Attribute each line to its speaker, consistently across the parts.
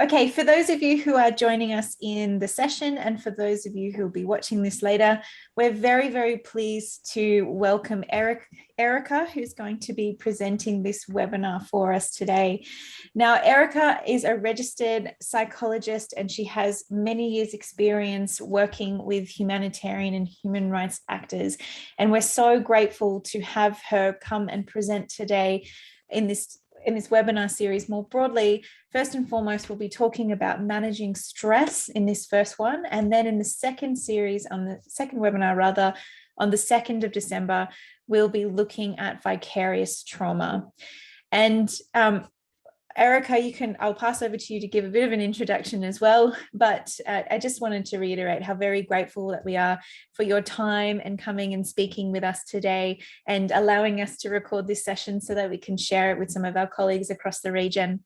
Speaker 1: Okay, for those of you who are joining us in the session and for those of you who will be watching this later, we're very, very pleased to welcome Erika, who's going to be presenting this webinar for us today. Now, Erika is a registered psychologist and she has many years' experience working with humanitarian and human rights actors. And we're so grateful to have her come and present today in this webinar series more broadly. First and foremost, we'll be talking about managing stress in this first one. And then in the second series, on the second webinar rather, on the 2nd of December, we'll be looking at vicarious trauma. And Erika, I'll pass over to you to give a bit of an introduction as well, but I just wanted to reiterate how very grateful that we are for your time and coming and speaking with us today and allowing us to record this session so that we can share it with some of our colleagues across the region.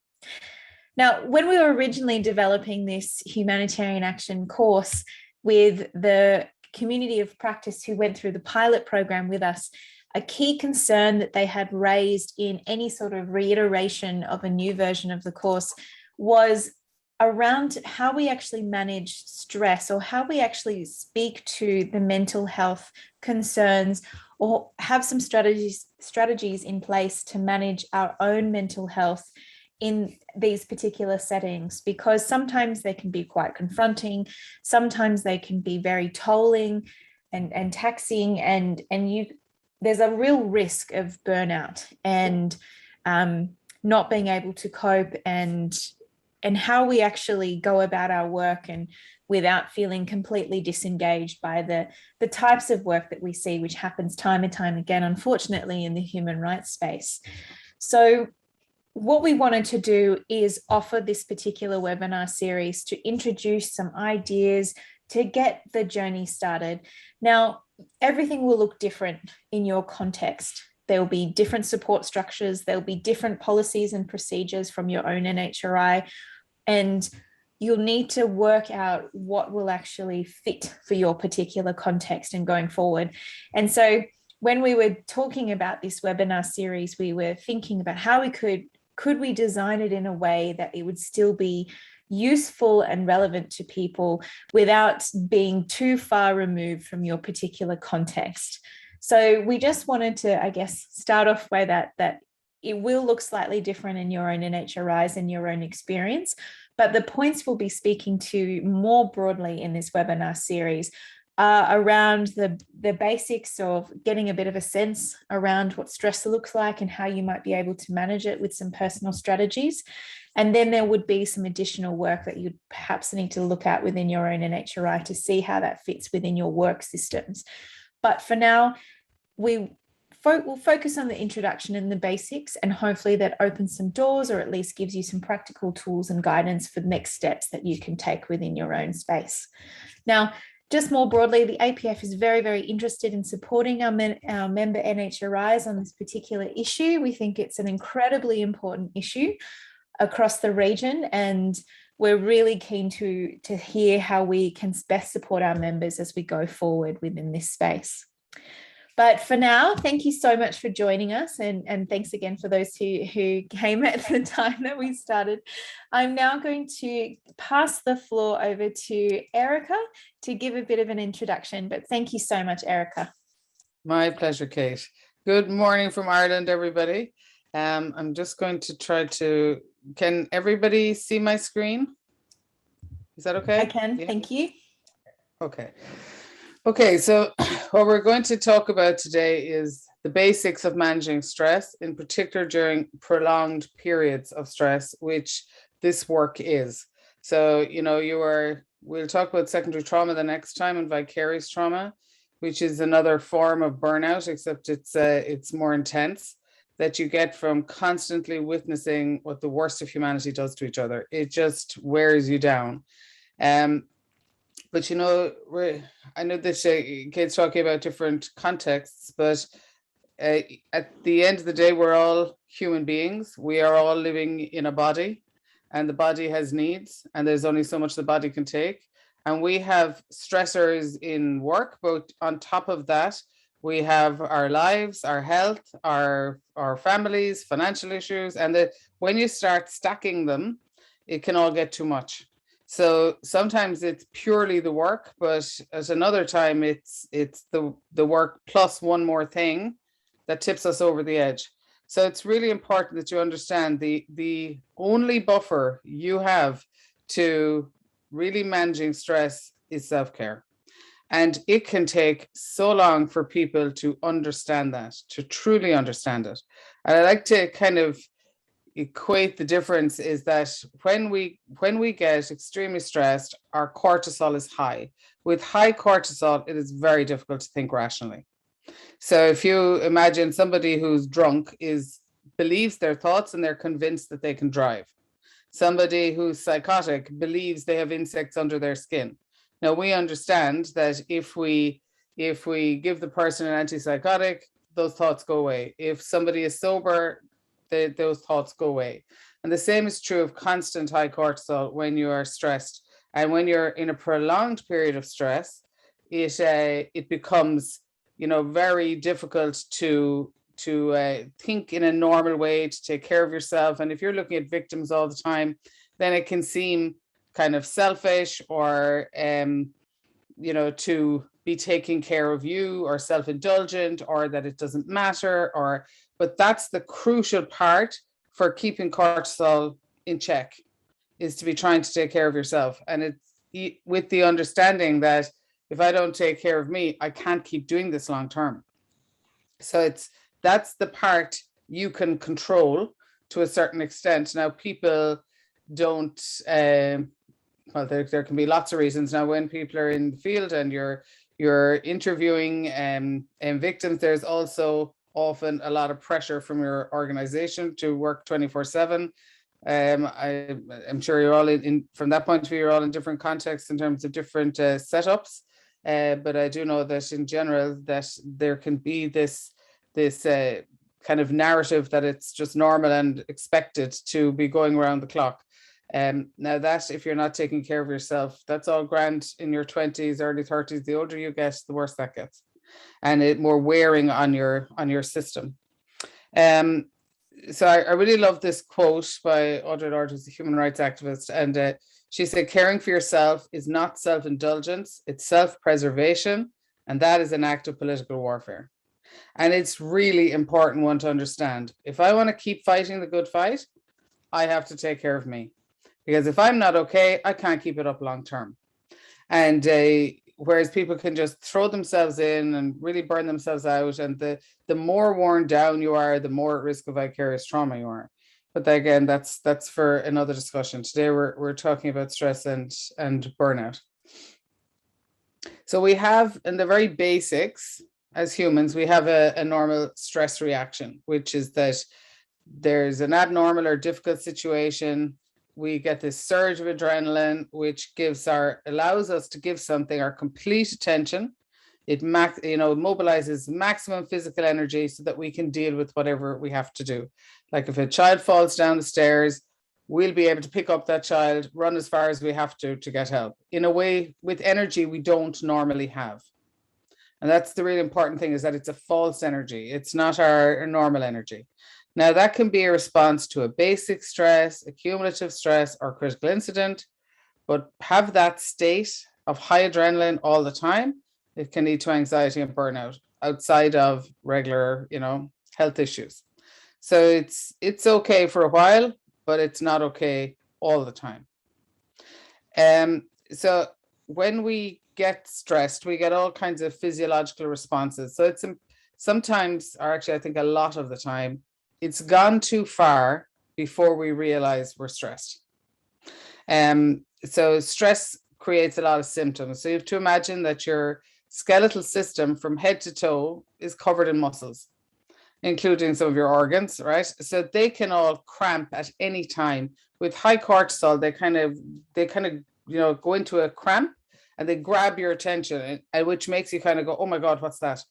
Speaker 1: Now, when we were originally developing this humanitarian action course with the community of practice who went through the pilot program with us, a key concern that they had raised in any sort of reiteration of a new version of the course was around how we actually manage stress, or how we actually speak to the mental health concerns, or have some strategies in place to manage our own mental health in these particular settings, because sometimes they can be quite confronting, sometimes they can be very tolling and taxing, and there's a real risk of burnout and not being able to cope, and how we actually go about our work and without feeling completely disengaged by the types of work that we see, which happens time and time again, unfortunately, in the human rights space. So what we wanted to do is offer this particular webinar series to introduce some ideas to get the journey started. Now, everything will look different in your context. There will be different support structures. There'll be different policies and procedures from your own NHRI, and you'll need to work out what will actually fit for your particular context and going forward. And so when we were talking about this webinar series, we were thinking about how we could we design it in a way that it would still be useful and relevant to people without being too far removed from your particular context. So we just wanted to, I guess, start off by that it will look slightly different in your own NHRIs and your own experience, but the points we'll be speaking to more broadly in this webinar series are around the basics of getting a bit of a sense around what stress looks like and how you might be able to manage it with some personal strategies. And then there would be some additional work that you'd perhaps need to look at within your own NHRI to see how that fits within your work systems. But for now, we'll focus on the introduction and the basics, and hopefully that opens some doors, or at least gives you some practical tools and guidance for next steps that you can take within your own space. Now, just more broadly, the APF is very, very interested in supporting our member NHRIs on this particular issue. We think it's an incredibly important issue across the region, and we're really keen to hear how we can best support our members as we go forward within this space. But for now, thank you so much for joining us, and thanks again for those who came at the time that we started. I'm now going to pass the floor over to Erika to give a bit of an introduction, but thank you so much, Erika.
Speaker 2: My pleasure, Kate. Good morning from Ireland, everybody. I'm just going to try to, can everybody see my screen? Is that okay?
Speaker 1: I can, yeah. Thank you.
Speaker 2: Okay, so what we're going to talk about today is the basics of managing stress, in particular during prolonged periods of stress, which this work is. So, we'll talk about secondary trauma the next time, and vicarious trauma, which is another form of burnout, except it's more intense, that you get from constantly witnessing what the worst of humanity does to each other. It just wears you down. But I know that Kate's talking about different contexts, but at the end of the day, we're all human beings. We are all living in a body, and the body has needs, and there's only so much the body can take. And we have stressors in work, but on top of that, we have our lives, our health, our families, financial issues, and when you start stacking them, it can all get too much. So sometimes it's purely the work, but at another time it's the work plus one more thing that tips us over the edge. So it's really important that you understand the only buffer you have to really managing stress is self-care. And it can take so long for people to understand that, to truly understand it. And I like to kind of equate the difference is that when we get extremely stressed, our cortisol is high. With high cortisol, it is very difficult to think rationally. So if you imagine somebody who's drunk believes their thoughts and they're convinced that they can drive. Somebody who's psychotic believes they have insects under their skin. Now we understand that if we give the person an antipsychotic, those thoughts go away. If somebody is sober, those thoughts go away. And the same is true of constant high cortisol when you are stressed. And when you're in a prolonged period of stress, it becomes, very difficult to think in a normal way, to take care of yourself. And if you're looking at victims all the time, then it can seem kind of selfish or, to be taking care of you, or self-indulgent, or that it doesn't matter, but that's the crucial part for keeping cortisol in check, is to be trying to take care of yourself. And it's with the understanding that if I don't take care of me, I can't keep doing this long term. So that's the part you can control to a certain extent. Now, people don't, well, there can be lots of reasons. Now, when people are in the field and you're interviewing victims, there's also often a lot of pressure from your organization to work 24/7. I'm sure you're all in from that point of view, you're all in different contexts in terms of different setups. But I do know that in general that there can be this kind of narrative that it's just normal and expected to be going around the clock. Now that if you're not taking care of yourself, that's all grand in your 20s, early 30s. The older you get, the worse that gets, and it more wearing on your system. So I really love this quote by Audre Lorde, who's a human rights activist, and she said, "Caring for yourself is not self-indulgence; it's self-preservation, and that is an act of political warfare." And it's really important one to understand. If I want to keep fighting the good fight, I have to take care of me. Because if I'm not okay, I can't keep it up long term. And whereas people can just throw themselves in and really burn themselves out, and the more worn down you are, the more at risk of vicarious trauma you are. But again, that's for another discussion. Today we're talking about stress and burnout. So we have, in the very basics, as humans, we have a normal stress reaction, which is that there's an abnormal or difficult situation. We get this surge of adrenaline, which allows us to give something our complete attention. It mobilizes maximum physical energy so that we can deal with whatever we have to do. Like if a child falls down the stairs, we'll be able to pick up that child, run as far as we have to get help, in a way with energy we don't normally have. And that's the really important thing, is that it's a false energy. It's not our normal energy. Now, that can be a response to a basic stress, a cumulative stress, or critical incident, but have that state of high adrenaline all the time, it can lead to anxiety and burnout outside of regular, health issues. So it's okay for a while, but it's not okay all the time. So when we get stressed, we get all kinds of physiological responses. So it's sometimes, or actually I think a lot of the time, it's gone too far before we realize we're stressed. So stress creates a lot of symptoms. So you have to imagine that your skeletal system from head to toe is covered in muscles, including some of your organs, right? So they can all cramp at any time. With high cortisol, they kind of go into a cramp, and they grab your attention, which makes you kind of go, oh my God, what's that?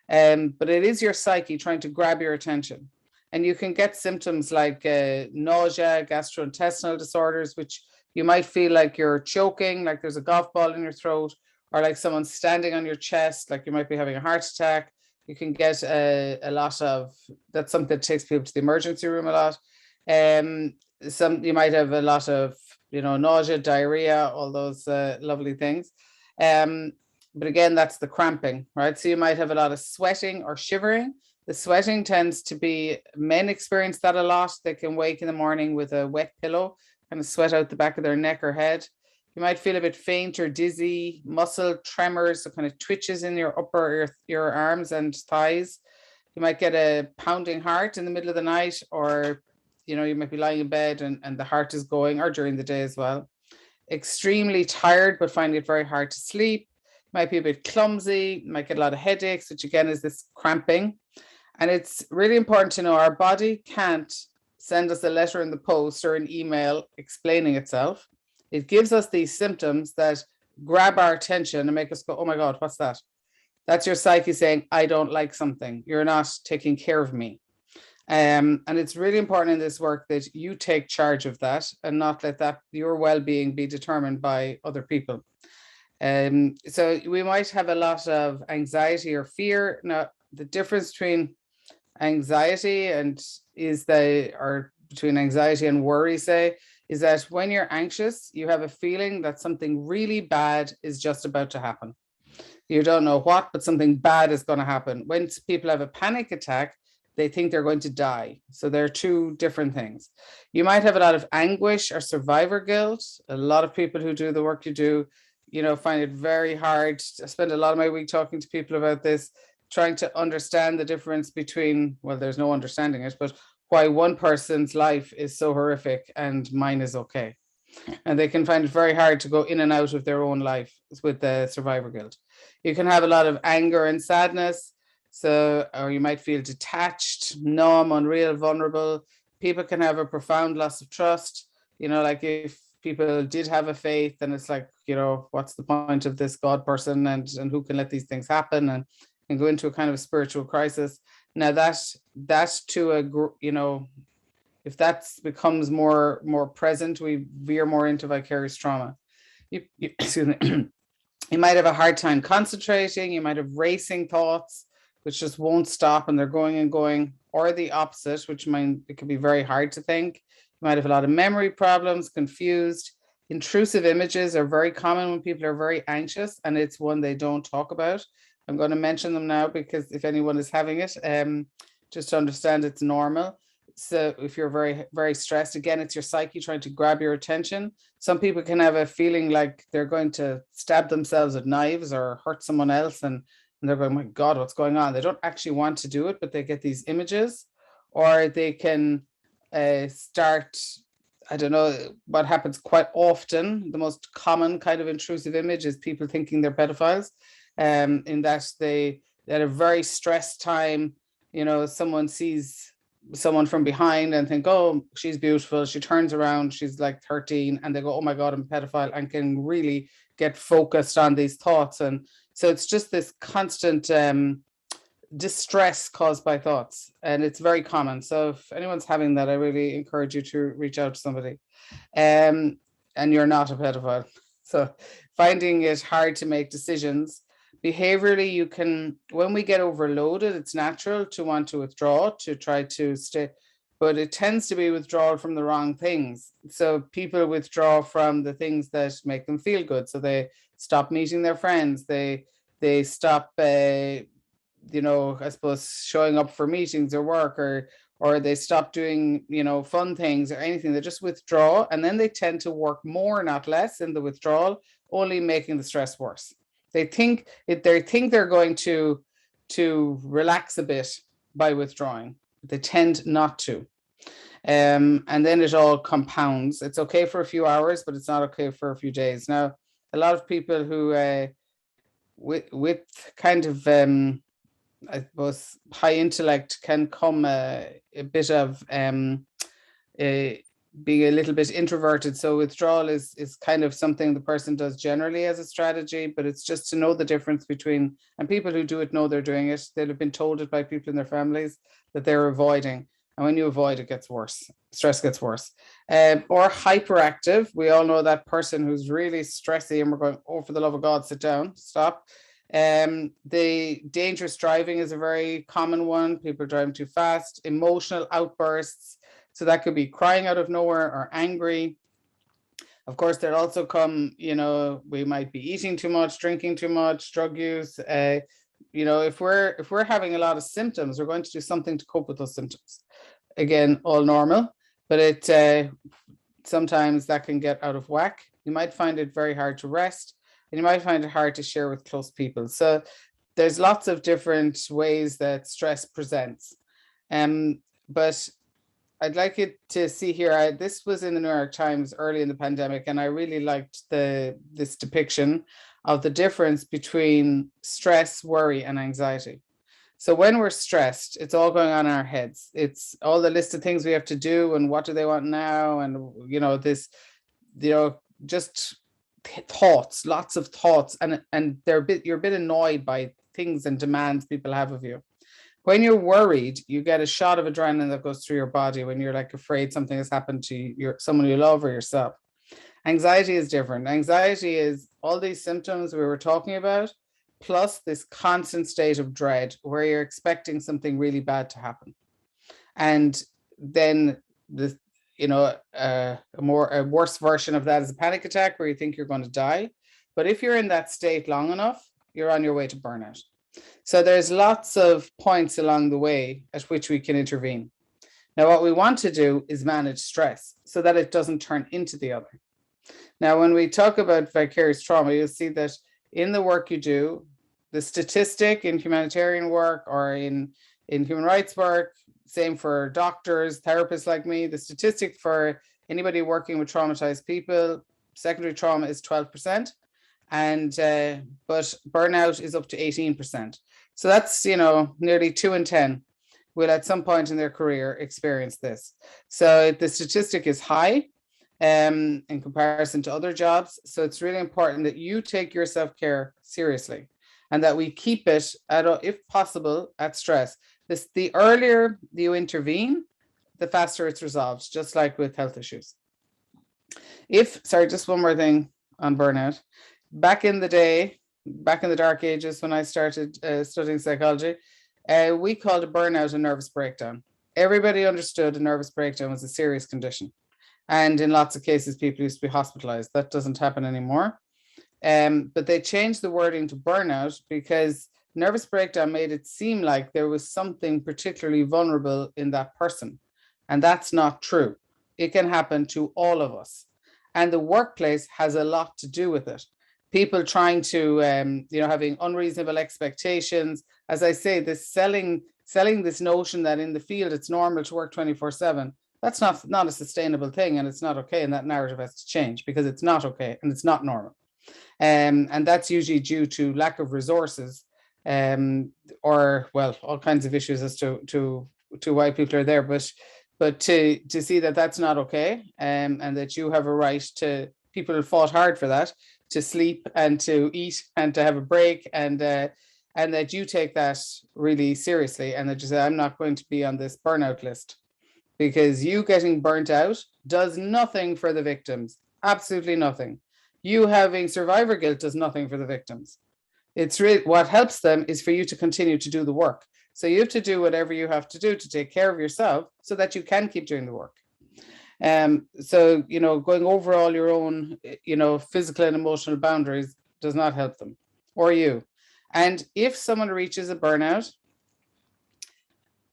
Speaker 2: But it is your psyche trying to grab your attention. And you can get symptoms like nausea, gastrointestinal disorders, which you might feel like you're choking, like there's a golf ball in your throat, or like someone's standing on your chest, like you might be having a heart attack. You can get a lot of, that's something that takes people to the emergency room a lot. You might have a lot of, nausea, diarrhea, all those lovely things. But again, that's the cramping, right? So you might have a lot of sweating or shivering. The sweating tends to be, men experience that a lot. They can wake in the morning with a wet pillow, kind of sweat out the back of their neck or head. You might feel a bit faint or dizzy, muscle tremors, so kind of twitches in your your arms and thighs. You might get a pounding heart in the middle of the night, or, you might be lying in bed and the heart is going, or during the day as well. Extremely tired, but finding it very hard to sleep. Might be a bit clumsy, might get a lot of headaches, which again is this cramping. And it's really important to know our body can't send us a letter in the post or an email explaining itself. It gives us these symptoms that grab our attention and make us go, oh my God, what's that? That's your psyche saying, I don't like something. You're not taking care of me. And it's really important in this work that you take charge of that and not let that your well-being be determined by other people. So we might have a lot of anxiety or fear. Now, the difference between anxiety between anxiety and worry, say, is that when you're anxious, you have a feeling that something really bad is just about to happen. You don't know what, but something bad is going to happen. When people have a panic attack, they think they're going to die. So they're two different things. You might have a lot of anguish or survivor guilt. A lot of people who do the work you do, find it very hard. I spend a lot of my week talking to people about this, trying to understand the difference between, well, there's no understanding it, but why one person's life is so horrific and mine is okay. And they can find it very hard to go in and out of their own life with the survivor guilt. You can have a lot of anger and sadness. Or you might feel detached, numb, unreal, vulnerable. People can have a profound loss of trust. Like if people did have a faith, and it's like, what's the point of this God person, and who can let these things happen, and can go into a kind of spiritual crisis. Now that's to if that becomes more present, we veer more into vicarious trauma. Excuse me. You might have a hard time concentrating. You might have racing thoughts, which just won't stop and they're going and going, or the opposite, which it can be very hard to think. You might have a lot of memory problems, confused. Intrusive images are very common when people are very anxious, and it's one they don't talk about. I'm going to mention them now because if anyone is having it, just to understand it's normal. So if you're very, very stressed, again, it's your psyche trying to grab your attention. Some people can have a feeling like they're going to stab themselves with knives or hurt someone else, and they're going, my God, what's going on? They don't actually want to do it, but they get these images. Or they can start, I don't know, what happens quite often. The most common kind of intrusive image is people thinking they're pedophiles, in that they at a very stressed time, someone sees someone from behind and think, oh, she's beautiful. She turns around, she's like 13, and they go, oh my God, I'm a pedophile, and can really get focused on these thoughts. And so it's just this constant distress caused by thoughts, and it's very common. So if anyone's having that, I really encourage you to reach out to somebody. And you're not a pedophile. So finding it hard to make decisions. Behaviorally, when we get overloaded, it's natural to want to withdraw, to try to stay, but it tends to be withdrawal from the wrong things. So people withdraw from the things that make them feel good. So they stop meeting their friends. They stop, I suppose, showing up for meetings or work, or they stop doing, fun things or anything. They just withdraw, and then they tend to work more, not less, in the withdrawal, only making the stress worse. They think they're going to relax a bit by withdrawing. They tend not to. And then it all compounds. It's okay for a few hours, but it's not okay for a few days. Now, a lot of people who with kind of I suppose high intellect can come a bit of being a little bit introverted. So withdrawal is kind of something the person does generally as a strategy, but it's just to know the difference between, and people who do it know they're doing it. They'll have been told it by people in their families that they're avoiding. And when you avoid, it gets worse. Stress gets worse. Or hyperactive. We all know that person who's really stressy and we're going, oh, for the love of God, sit down, stop. The dangerous driving is a very common one. People driving too fast. Emotional outbursts. So that could be crying out of nowhere or angry. Of course, there'll also come, we might be eating too much, drinking too much, drug use. If we're having a lot of symptoms, we're going to do something to cope with those symptoms. Again, all normal, but it sometimes that can get out of whack. You might find it very hard to rest, and you might find it hard to share with close people. So there's lots of different ways that stress presents. But I'd like you to see here, this was in the New York Times early in the pandemic, and I really liked this depiction of the difference between stress, worry, and anxiety. So when we're stressed, it's all going on in our heads. It's all the list of things we have to do and what do they want now, and just thoughts, lots of thoughts, and you're a bit annoyed by things and demands people have of you. When you're worried, you get a shot of adrenaline that goes through your body when you're like afraid something has happened to someone you love or yourself. Anxiety is different. Anxiety is all these symptoms we were talking about, plus this constant state of dread where you're expecting something really bad to happen. And then a worse version of that is a panic attack where you think you're going to die. But if you're in that state long enough, you're on your way to burnout. So there's lots of points along the way at which we can intervene. Now, what we want to do is manage stress so that it doesn't turn into the other. Now, when we talk about vicarious trauma, you'll see that in the work you do, the statistic in humanitarian work or in human rights work, same for doctors, therapists like me, the statistic for anybody working with traumatized people, secondary trauma is 12%. But burnout is up to 18%. So that's, nearly 2 in 10 will at some point in their career experience this. So the statistic is high in comparison to other jobs. So it's really important that you take your self-care seriously and that we keep it, if possible, at stress. The earlier you intervene, the faster it's resolved, just like with health issues. Just one more thing on burnout. Back in the dark ages when I started studying psychology, we called a burnout a nervous breakdown. Everybody understood a nervous breakdown was a serious condition. And in lots of cases, people used to be hospitalized. That doesn't happen anymore. But they changed the wording to burnout because nervous breakdown made it seem like there was something particularly vulnerable in that person. And that's not true. It can happen to all of us. And the workplace has a lot to do with it. People trying to, having unreasonable expectations. As I say, this selling this notion that in the field it's normal to work 24/7. That's not a sustainable thing, and it's not okay. And that narrative has to change because it's not okay and it's not normal. And that's usually due to lack of resources, or all kinds of issues as to why people are there. But to see that that's not okay, and that you have a right to, people have fought hard for that, to sleep and to eat and to have a break, and that you take that really seriously, and that you say, I'm not going to be on this burnout list, because you getting burnt out does nothing for the victims, absolutely nothing. You having survivor guilt does nothing for the victims. It's really, what helps them is for you to continue to do the work. So you have to do whatever you have to do to take care of yourself so that you can keep doing the work. So, going over all your own, physical and emotional boundaries does not help them or you. And if someone reaches a burnout,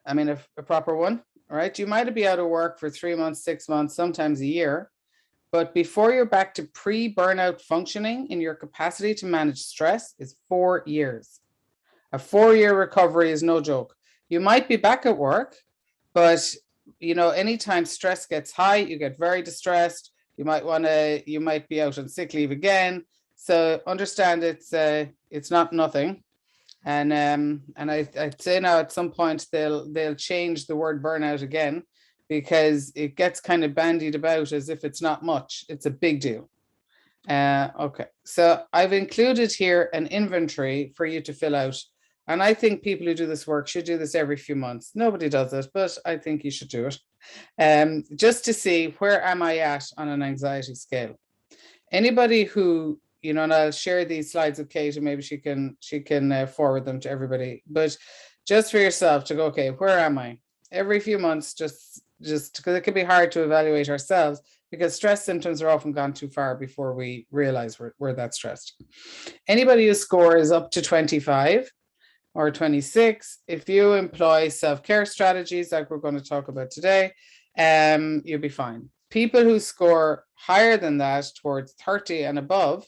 Speaker 2: a proper one, all right, you might be out of work for 3 months, 6 months, sometimes a year. But before you're back to pre-burnout functioning in your capacity to manage stress is 4 years. A 4-year recovery is no joke. You might be back at work, but anytime stress gets high, you get very distressed. You might be out on sick leave again. So understand it's not nothing. And I'd say now at some point they'll change the word burnout again, because it gets kind of bandied about as if it's not much. It's a big deal. Okay, so I've included here an inventory for you to fill out. And I think people who do this work should do this every few months. Nobody does it, but I think you should do it. Just to see, where am I at on an anxiety scale? Anybody who, and I'll share these slides with Kate, and maybe she can forward them to everybody. But just for yourself to go, okay, where am I? Every few months, just just because it can be hard to evaluate ourselves, because stress symptoms are often gone too far before we realize we're that stressed. Anybody whose score is up to 25 or 26, if you employ self-care strategies like we're going to talk about today, you'll be fine. People who score higher than that, towards 30 and above,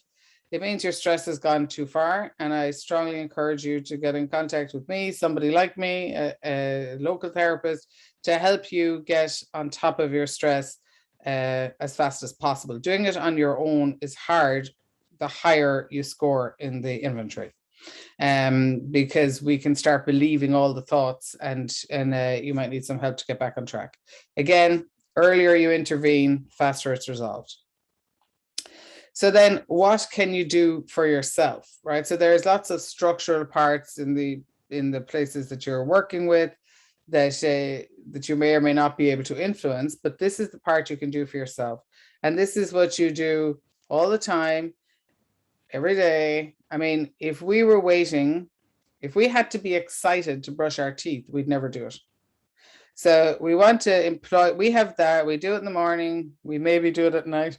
Speaker 2: it means your stress has gone too far. And I strongly encourage you to get in contact with me, somebody like me, a local therapist, to help you get on top of your stress as fast as possible. Doing it on your own is hard the higher you score in the inventory, because we can start believing all the thoughts, and you might need some help to get back on track. Again, earlier you intervene, faster it's resolved. So then what can you do for yourself, right? So there's lots of structural parts in the places that you're working with that you may or may not be able to influence, but this is the part you can do for yourself. And this is what you do all the time, every day. I mean, if we had to be excited to brush our teeth, we'd never do it. So we want to we have that, we do it in the morning, we maybe do it at night,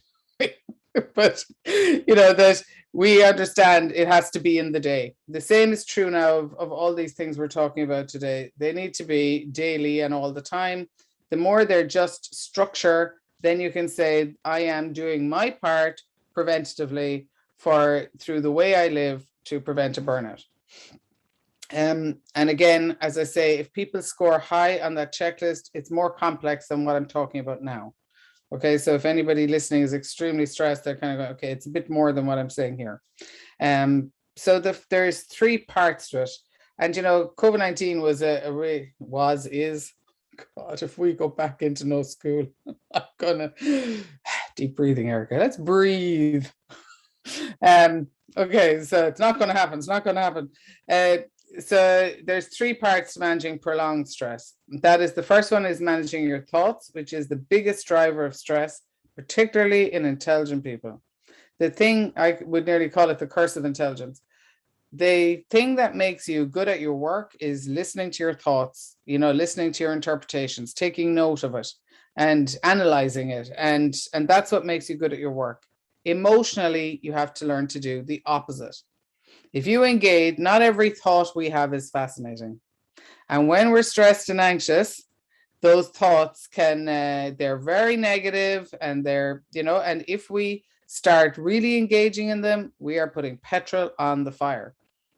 Speaker 2: but that we understand it has to be in the day. The same is true now of all these things we're talking about today. They need to be daily and all the time. The more they're just structure, then you can say, I am doing my part preventatively through the way I live to prevent a burnout. And again, as I say, if people score high on that checklist, it's more complex than what I'm talking about now. Okay, so if anybody listening is extremely stressed, they're kind of going, okay, it's a bit more than what I'm saying here. So there's three parts to it. And, COVID-19 is, God, if we go back into no school, I'm gonna, deep breathing, Erika, let's breathe. Okay, so it's not going to happen. So there's three parts to managing prolonged stress. That is, the first one is managing your thoughts, which is the biggest driver of stress, particularly in intelligent people. The thing, I would nearly call it the curse of intelligence. The thing that makes you good at your work is listening to your thoughts, listening to your interpretations, taking note of it and analyzing it. And that's what makes you good at your work. Emotionally, you have to learn to do the opposite. If you engage, not every thought we have is fascinating. And when we're stressed and anxious, those thoughts they're very negative, and and if we start really engaging in them, we are putting petrol on the fire.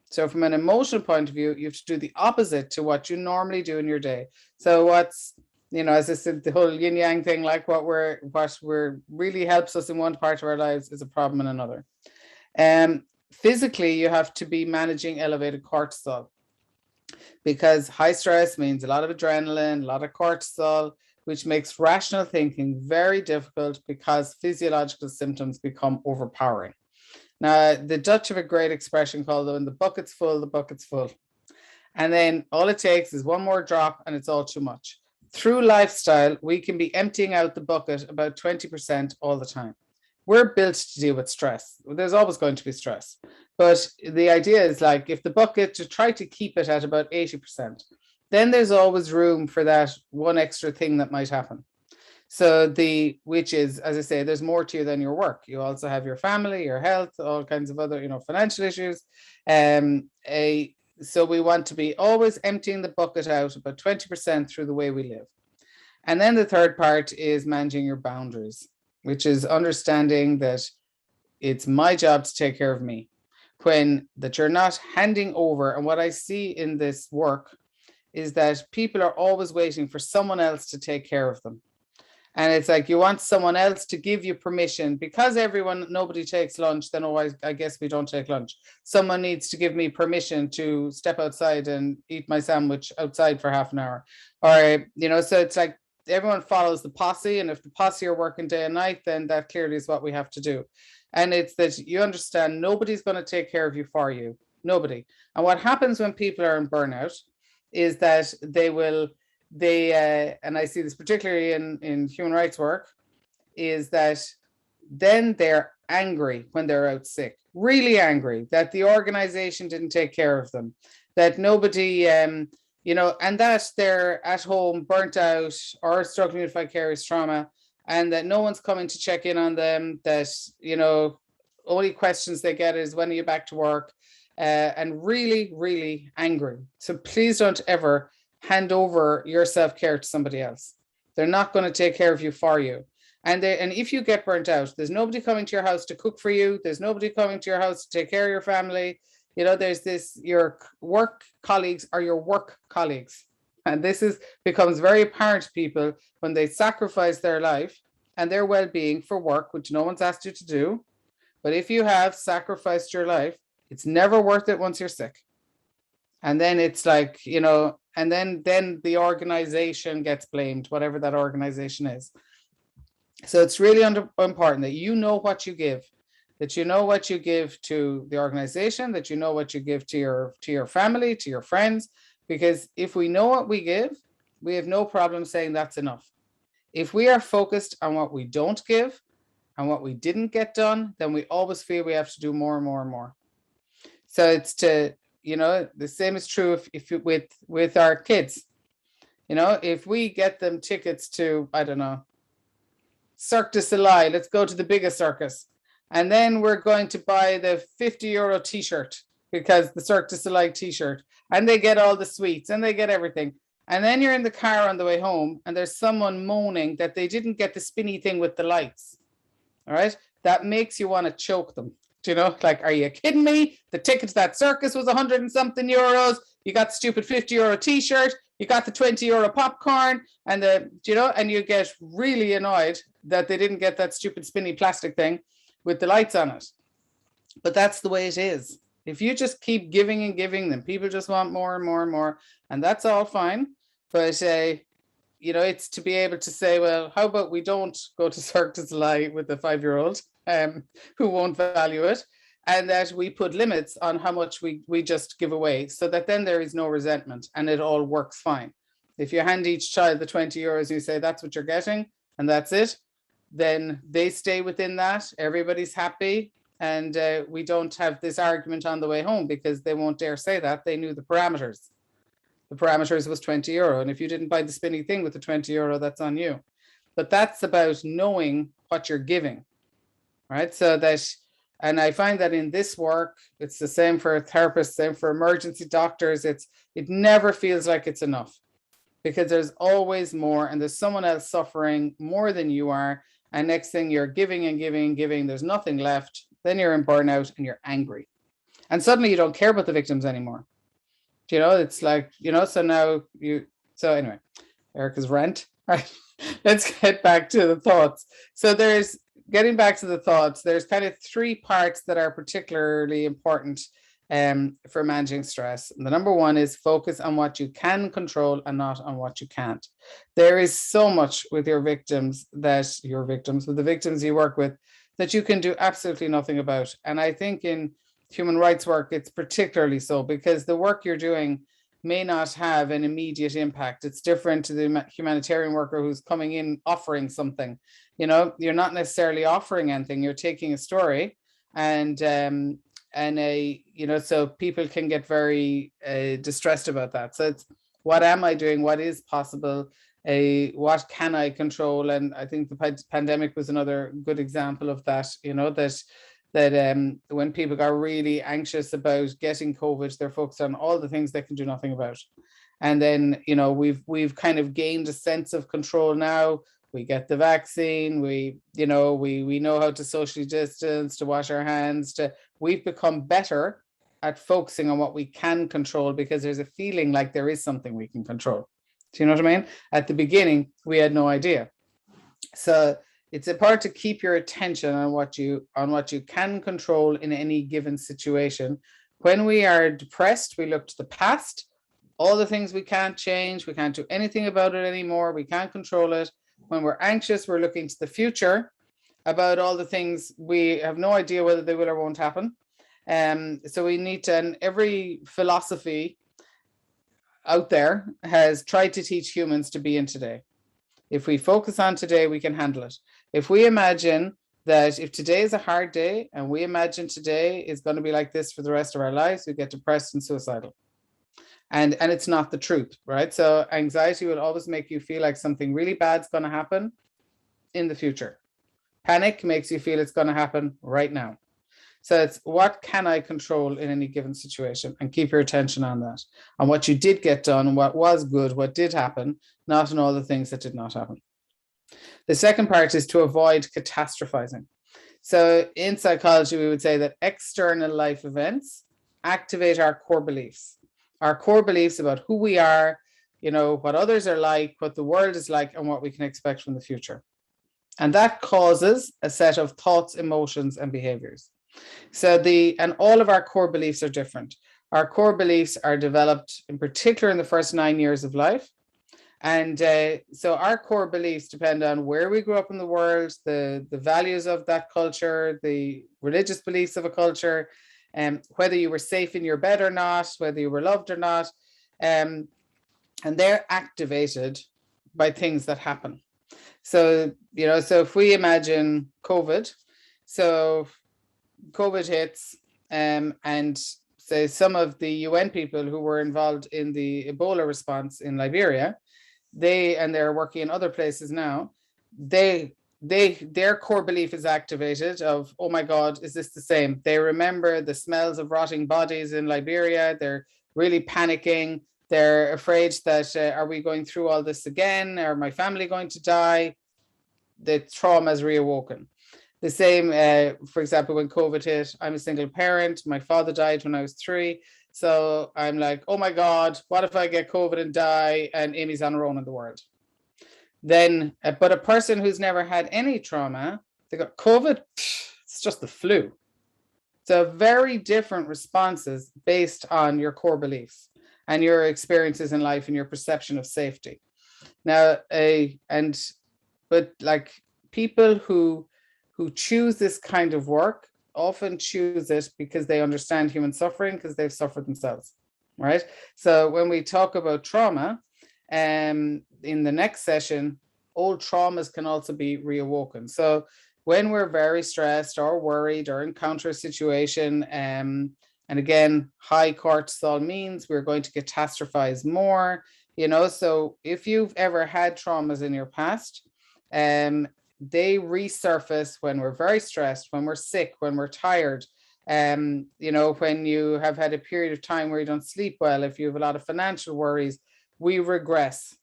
Speaker 2: So from an emotional point of view, you have to do the opposite to what you normally do in your day. So what's, as I said, the whole yin yang thing, like what really helps us in one part of our lives is a problem in another. Physically, you have to be managing elevated cortisol, because high stress means a lot of adrenaline, a lot of cortisol, which makes rational thinking very difficult because physiological symptoms become overpowering. Now, the Dutch have a great expression called, when the bucket's full, the bucket's full. And then all it takes is one more drop and it's all too much. Through lifestyle, we can be emptying out the bucket about 20% all the time. We're built to deal with stress. There's always going to be stress. But the idea is, like, if the bucket, to try to keep it at about 80%, then there's always room for that one extra thing that might happen. So which is, as I say, there's more to you than your work. You also have your family, your health, all kinds of other, financial issues. So we want to be always emptying the bucket out about 20% through the way we live. And then the third part is managing your boundaries, which is understanding that it's my job to take care of me. That you're not handing over. And what I see in this work is that people are always waiting for someone else to take care of them. And it's like, you want someone else to give you permission, because nobody takes lunch, then, I guess we don't take lunch. Someone needs to give me permission to step outside and eat my sandwich outside for half an hour. Or, so it's like everyone follows the posse. And if the posse are working day and night, then that clearly is what we have to do. And it's that you understand nobody's going to take care of you for you. Nobody. And what happens when people are in burnout is that and I see this particularly in human rights work, is that then they're angry when they're out sick, really angry that the organization didn't take care of them, that nobody and that they're at home burnt out or struggling with vicarious trauma, and that no one's coming to check in on them, that, only questions they get is, when are you back to work? And really, really angry. So please don't ever hand over your self-care to somebody else. They're not going to take care of you for you. And if you get burnt out, there's nobody coming to your house to cook for you. There's nobody coming to your house to take care of your family. There's your work colleagues are your work colleagues. And this becomes very apparent to people when they sacrifice their life and their well-being for work, which no one's asked you to do. But if you have sacrificed your life, it's never worth it once you're sick. And then it's like, and then the organization gets blamed, whatever that organization is. So it's really important that you know what you give, that you know what you give to the organization, that you know what you give to your family, to your friends, because if we know what we give, we have no problem saying that's enough. If we are focused on what we don't give and what we didn't get done, then we always feel we have to do more and more and more. So it's the same is true if with our kids. If we get them tickets to, I don't know, Cirque du Soleil, let's go to the biggest circus. And then we're going to buy the €50 t-shirt, because the Cirque du Soleil t-shirt, and they get all the sweets and they get everything. And then you're in the car on the way home and there's someone moaning that they didn't get the spinny thing with the lights. All right. That makes you want to choke them. Like, are you kidding me? The ticket to that circus was 100 and something euros. You got the stupid €50 t-shirt. You got the €20 popcorn, and and you get really annoyed that they didn't get that stupid spinny plastic thing with the lights on it. But that's the way it is. If you just keep giving and giving them, people just want more and more and more, and that's all fine. But it's to be able to say, well, how about we don't go to Cirque du Soleil with the 5-year-old who won't value it, and that we put limits on how much we just give away, so that then there is no resentment and it all works fine. If you hand each child the €20 and you say that's what you're getting and that's it, then they stay within that, everybody's happy, and we don't have this argument on the way home, because they won't dare say that. They knew the parameters. The parameters was €20, and if you didn't buy the spinny thing with the €20, that's on you. But that's about knowing what you're giving, right? So that, and I find that in this work, it's the same for therapists, same for emergency doctors. It never feels like it's enough, because there's always more, and there's someone else suffering more than you are. And next thing, you're giving and giving and giving, there's nothing left. Then you're in burnout and you're angry. And suddenly you don't care about the victims anymore. It's like, so now so anyway, Erika's rant, right? Let's get back to the thoughts. So getting back to the thoughts, there's kind of 3 parts that are particularly important for managing stress. And the number 1 is focus on what you can control and not on what you can't. There is so much with with the victims you work with, that you can do absolutely nothing about. And I think in human rights work, it's particularly so, because the work you're doing may not have an immediate impact. It's different to the humanitarian worker who's coming in offering something. You're not necessarily offering anything. You're taking a story, and so people can get very distressed about that. So it's, what am I doing? What is possible? What can I control? And I think the pandemic was another good example of that. That when people got really anxious about getting COVID, they're focused on all the things they can do nothing about. And then, we've kind of gained a sense of control now. We get the vaccine, we know how to socially distance, to wash our hands, we've become better at focusing on what we can control, because there's a feeling like there is something we can control. Do you know what I mean? At the beginning, we had no idea. So it's important to keep your attention on what you can control in any given situation. When we are depressed, we look to the past, all the things we can't change, we can't do anything about it anymore, we can't control it. When we're anxious, we're looking to the future about all the things we have no idea whether they will or won't happen. So we need to, and every philosophy out there has tried to teach humans to be in today. If we focus on today, we can handle it. If we imagine that if today is a hard day and we imagine today is going to be like this for the rest of our lives, we get depressed and suicidal. And it's not the truth, right? So anxiety will always make you feel like something really bad's going to happen in the future. Panic makes you feel it's going to happen right now. So it's what can I control in any given situation, and keep your attention on that, on what you did get done and what was good, what did happen, not on all the things that did not happen. The second part is to avoid catastrophizing. So in psychology, we would say that external life events activate our core beliefs about who we are, what others are like, what the world is like, and what we can expect from the future. And that causes a set of thoughts, emotions, and behaviors. And all of our core beliefs are different. Our core beliefs are developed in particular in the first 9 years of life. And so our core beliefs depend on where we grew up in the world, the values of that culture, the religious beliefs of a culture, and whether you were safe in your bed or not, whether you were loved or not. And they're activated by things that happen. So, so if we imagine COVID, so COVID hits, and say some of the UN people who were involved in the Ebola response in Liberia, they're working in other places now, their core belief is activated of, oh my God, is this the same? They remember the smells of rotting bodies in Liberia. They're really panicking. They're afraid that, are we going through all this again? Are my family going to die? The trauma is reawoken. The same, for example, when COVID hit, I'm a single parent. My father died when I was 3. So I'm like, oh my God, what if I get COVID and die and Amy's on her own in the world? Then, but a person who's never had any trauma, they got COVID, it's just the flu. So very different responses based on your core beliefs and your experiences in life and your perception of safety. Now, but like people who choose this kind of work often choose it because they understand human suffering, because they've suffered themselves, right? So when we talk about trauma, in the next session, old traumas can also be reawoken. So when we're very stressed or worried or encounter a situation, and again, high cortisol means we're going to catastrophize more, so if you've ever had traumas in your past, they resurface when we're very stressed, when we're sick, when we're tired, when you have had a period of time where you don't sleep well, if you have a lot of financial worries, we regress.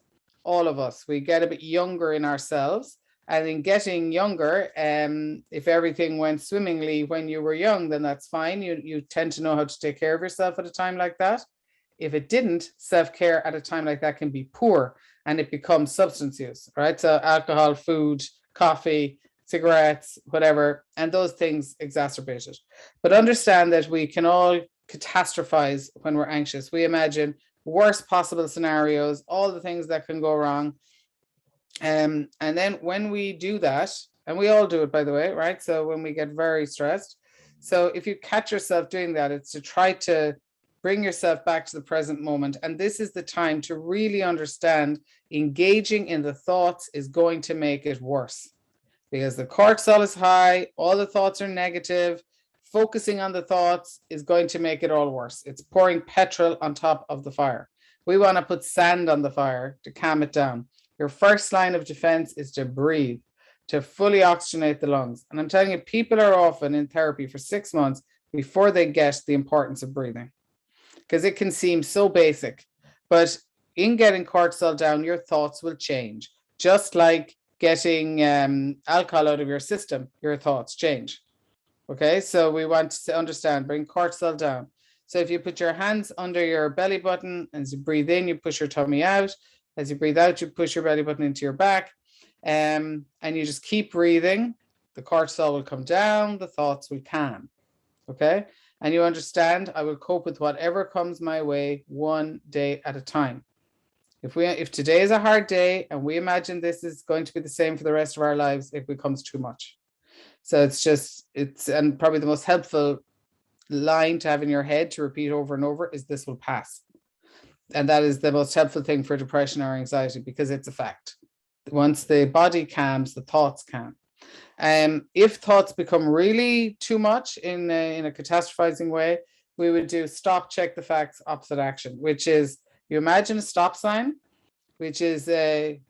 Speaker 2: All of us, we get a bit younger in ourselves. And in getting younger, if everything went swimmingly when you were young, then that's fine. You tend to know how to take care of yourself at a time like that. If it didn't, self-care at a time like that can be poor, and it becomes substance use, right? So alcohol, food, coffee, cigarettes, whatever, and those things exacerbate it. But understand that we can all catastrophize when we're anxious. We imagine worst possible scenarios, all the things that can go wrong. And then when we do that, and we all do it, by the way, right? So when we get very stressed, so if you catch yourself doing that, it's to try to bring yourself back to the present moment. And this is the time to really understand engaging in the thoughts is going to make it worse, because the cortisol is high, all the thoughts are negative. Focusing on the thoughts is going to make it all worse. It's pouring petrol on top of the fire. We want to put sand on the fire to calm it down. Your first line of defense is to breathe, to fully oxygenate the lungs. And I'm telling you, people are often in therapy for 6 months before they get the importance of breathing, because it can seem so basic. But in getting cortisol down, your thoughts will change. Just like getting alcohol out of your system, your thoughts change. Okay, so we want to understand, bring cortisol down. So if you put your hands under your belly button, as you breathe in, you push your tummy out. As you breathe out, you push your belly button into your back. And you just keep breathing. The cortisol will come down, the thoughts will calm. Okay, and you understand, I will cope with whatever comes my way one day at a time. If today is a hard day and we imagine this is going to be the same for the rest of our lives, it becomes too much. So and probably the most helpful line to have in your head to repeat over and over is, this will pass. And that is the most helpful thing for depression or anxiety, because it's a fact. Once the body calms, the thoughts calm. If thoughts become really too much in a catastrophizing way, we would do stop, check the facts, opposite action, which is You imagine a stop sign, which is a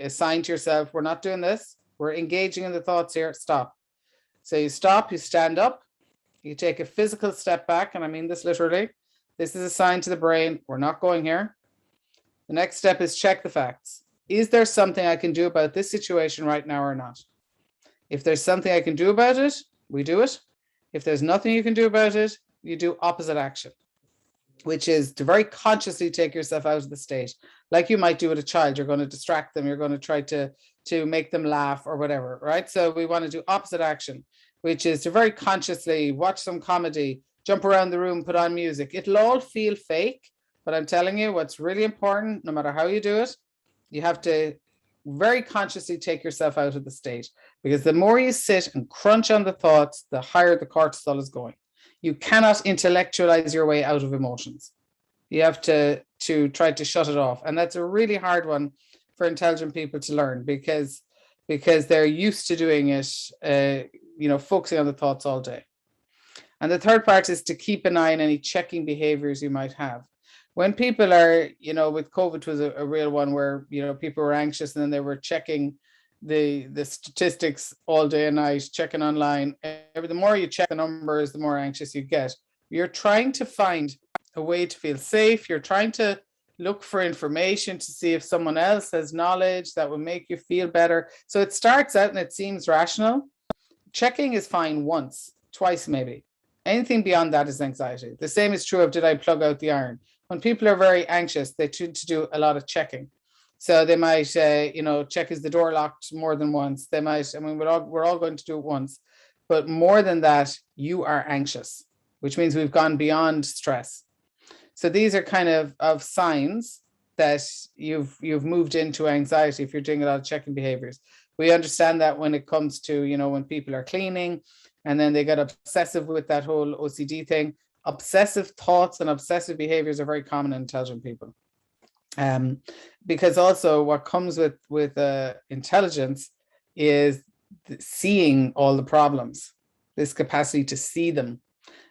Speaker 2: sign to yourself, we're not doing this. We're engaging in the thoughts here. Stop. So you stop, you stand up, you take a physical step back, and I mean this literally. This is a sign to the brain, we're not going here. The next step is check the facts. Is there something I can do about this situation right now or not? If there's something I can do about it, we do it. If there's nothing you can do about it, you do opposite action, which is to very consciously take yourself out of the state. Like you might do with a child, you're going to distract them, you're going to try to make them laugh or whatever, right? So we want to do opposite action, which is to very consciously watch some comedy, jump around the room, put on music. It'll all feel fake, but I'm telling you what's really important, no matter how you do it, you have to very consciously take yourself out of the state, because the more you sit and crunch on the thoughts, the higher the cortisol is going. You cannot intellectualize your way out of emotions. You have to try to shut it off. And that's a really hard one for intelligent people to learn, because they're used to doing it, focusing on the thoughts all day. And the third part is to keep an eye on any checking behaviors you might have. When people are, with COVID was a real one where, people were anxious and then they were checking the statistics all day and night, checking online. The more you check the numbers, the more anxious you get. You're trying to find a way to feel safe. You're trying to look for information to see if someone else has knowledge that will make you feel better. So it starts out and it seems rational. Checking is fine once, twice maybe. Anything beyond that is anxiety. The same is true of, did I plug out the iron? When people are very anxious, they tend to do a lot of checking. So they might, check, is the door locked more than once? They might, we're all going to do it once. But more than that, you are anxious, which means we've gone beyond stress. So these are kind of signs that you've moved into anxiety if you're doing a lot of checking behaviors. We understand that when it comes to, when people are cleaning and then they get obsessive with that whole OCD thing. Obsessive thoughts and obsessive behaviors are very common in intelligent people. Because also what comes with intelligence is seeing all the problems, this capacity to see them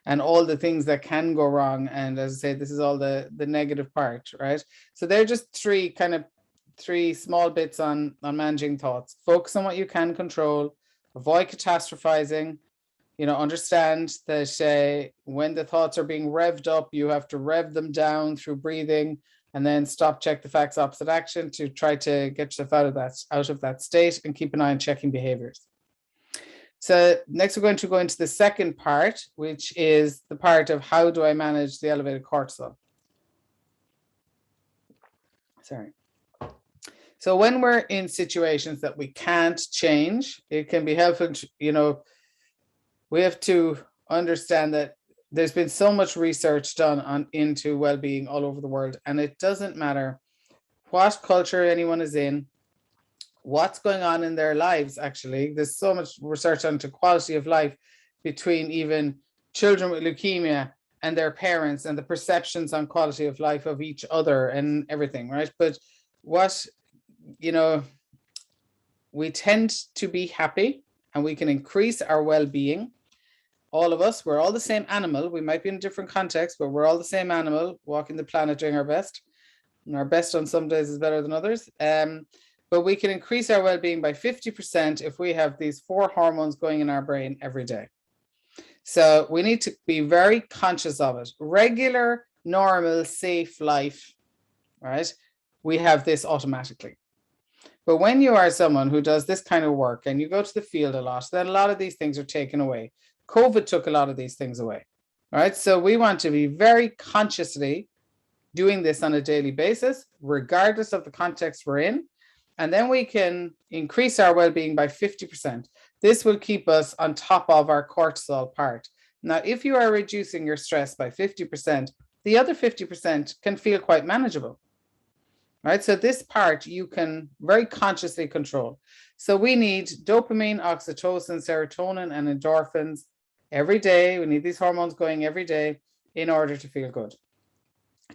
Speaker 2: and all the things that can go wrong. And as I say, this is all the negative part, right? So they're just three small bits on managing thoughts. Focus on what you can control, avoid catastrophizing. Understand that when the thoughts are being revved up, you have to rev them down through breathing, and then stop, check the facts, opposite action to try to get yourself out of that state, and keep an eye on checking behaviors. So next we're going to go into the second part, which is the part of how do I manage the elevated cortisol. Sorry. So when we're in situations that we can't change, it can be helpful to, we have to understand that there's been so much research done into well-being all over the world, and it doesn't matter what culture anyone is in, what's going on in their lives. Actually, there's so much research onto quality of life between even children with leukemia and their parents, and the perceptions on quality of life of each other and everything, right? But we tend to be happy, and we can increase our well-being. All of us, we're all the same animal. We might be in a different context, but we're all the same animal, walking the planet, doing our best. And our best on some days is better than others. But we can increase our well-being by 50% if we have these 4 hormones going in our brain every day. So we need to be very conscious of it. Regular, normal, safe life, right? We have this automatically. But when you are someone who does this kind of work and you go to the field a lot, then a lot of these things are taken away. COVID took a lot of these things away, right? So we want to be very consciously doing this on a daily basis, regardless of the context we're in. And then we can increase our well-being by 50%. This will keep us on top of our cortisol part. Now, if you are reducing your stress by 50%, the other 50% can feel quite manageable, right? So this part you can very consciously control. So we need dopamine, oxytocin, serotonin, and endorphins every day. We need these hormones going every day in order to feel good.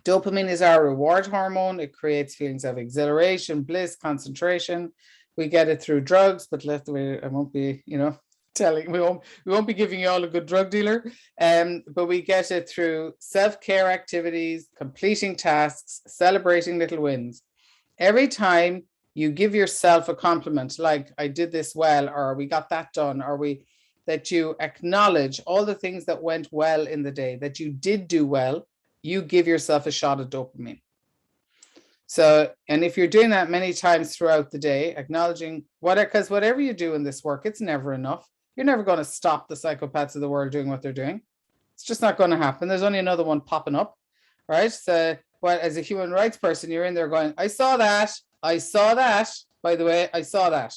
Speaker 2: Dopamine is our reward hormone. It creates feelings of exhilaration, bliss, concentration. We get it through drugs, but I won't be, telling we won't be giving you all a good drug dealer, but we get it through self-care activities, completing tasks, celebrating little wins. Every time you give yourself a compliment, like I did this well, or we got that done, or that you acknowledge all the things that went well in the day, that you did do well, you give yourself a shot of dopamine. So, and if you're doing that many times throughout the day, acknowledging because whatever you do in this work, it's never enough. You're never going to stop the psychopaths of the world doing what they're doing. It's just not going to happen. There's only another one popping up, right? So, well, as a human rights person, you're in there going, I saw that. By the way, I saw that.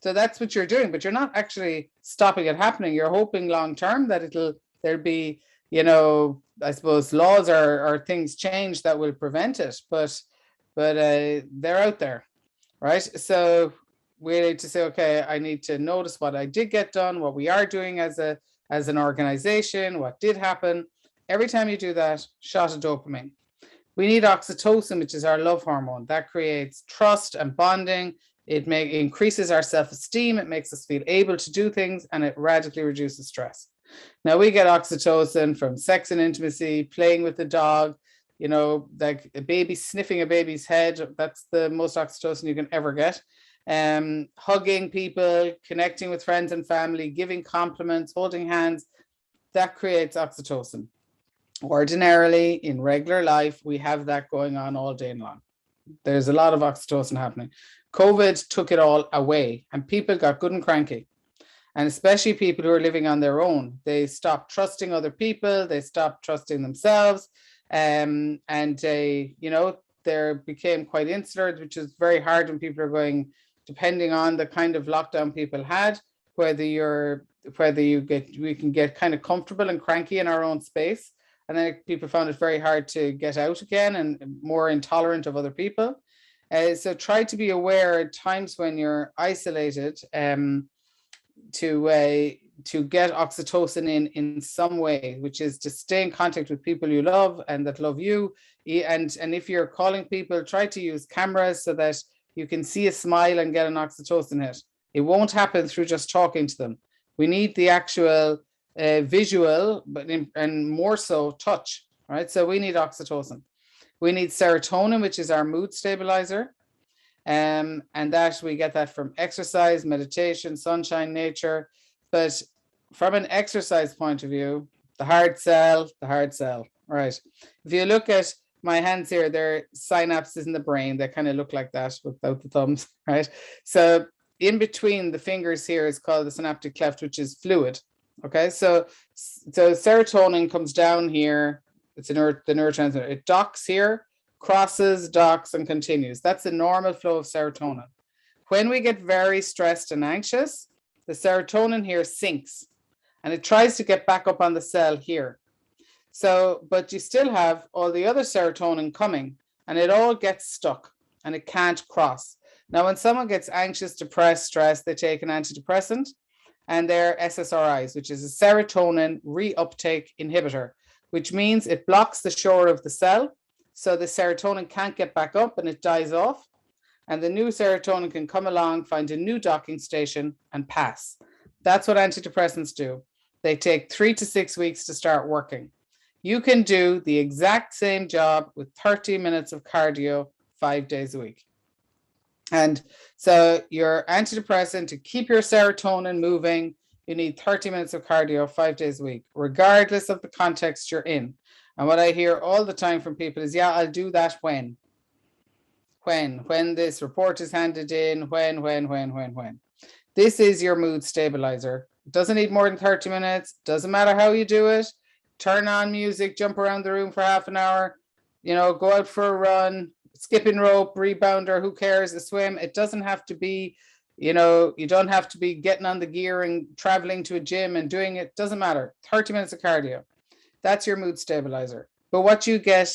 Speaker 2: So that's what you're doing, but you're not actually stopping it happening. You're hoping long term that there'll be, I suppose laws or things change that will prevent it, but they're out there, right? So we need to say, okay, I need to notice what I did get done, what we are doing as an organization, what did happen. Every time you do that, shot of dopamine. We need oxytocin, which is our love hormone. That creates trust and bonding. It increases our self-esteem. It makes us feel able to do things, and it radically reduces stress. Now, we get oxytocin from sex and intimacy, playing with the dog, like a baby sniffing a baby's head. That's the most oxytocin you can ever get. Hugging people, connecting with friends and family, giving compliments, holding hands, that creates oxytocin. Ordinarily, in regular life, we have that going on all day long. There's a lot of oxytocin happening. COVID took it all away, and people got good and cranky. And especially people who are living on their own. They stopped trusting other people. They stopped trusting themselves. And they became quite insular, which is very hard when people are going, depending on the kind of lockdown people had, we can get kind of comfortable and cranky in our own space. And then people found it very hard to get out again and more intolerant of other people. So try to be aware at times when you're isolated to get oxytocin in some way, which is to stay in contact with people you love and that love you. And if you're calling people, try to use cameras so that you can see a smile and get an oxytocin hit. It won't happen through just talking to them. We need the actual visual, and more so touch, right? So we need oxytocin. We need serotonin, which is our mood stabilizer. And that we get that from exercise, meditation, sunshine, nature. But from an exercise point of view, the hard sell, right? If you look at my hands here, they're synapses in the brain. They kind of look like that without the thumbs, right? So in between the fingers here is called the synaptic cleft, which is fluid. Okay, so serotonin comes down here. It's the neurotransmitter. It docks here, crosses, docks, and continues. That's the normal flow of serotonin. When we get very stressed and anxious, the serotonin here sinks, and it tries to get back up on the cell here. So, but you still have all the other serotonin coming, and it all gets stuck, and it can't cross. Now, when someone gets anxious, depressed, stressed, they take an antidepressant, and they're SSRIs, which is a serotonin reuptake inhibitor, which means it blocks the shore of the cell, so the serotonin can't get back up and it dies off. And the new serotonin can come along, find a new docking station, and pass. That's what antidepressants do. They take 3 to 6 weeks to start working. You can do the exact same job with 30 minutes of cardio 5 days a week. And so your antidepressant, to keep your serotonin moving, you need 30 minutes of cardio 5 days a week, regardless of the context you're in. And what I hear all the time from people is, yeah, I'll do that when this report is handed in, when. This is your mood stabilizer. It doesn't need more than 30 minutes. Doesn't matter how you do it. Turn on music, jump around the room for half an hour, go out for a run, skipping rope, rebounder, who cares, a swim. It doesn't have to be, you don't have to be getting on the gear and traveling to a gym and doing it. Doesn't matter. 30 minutes of cardio. That's your mood stabilizer. But what you get,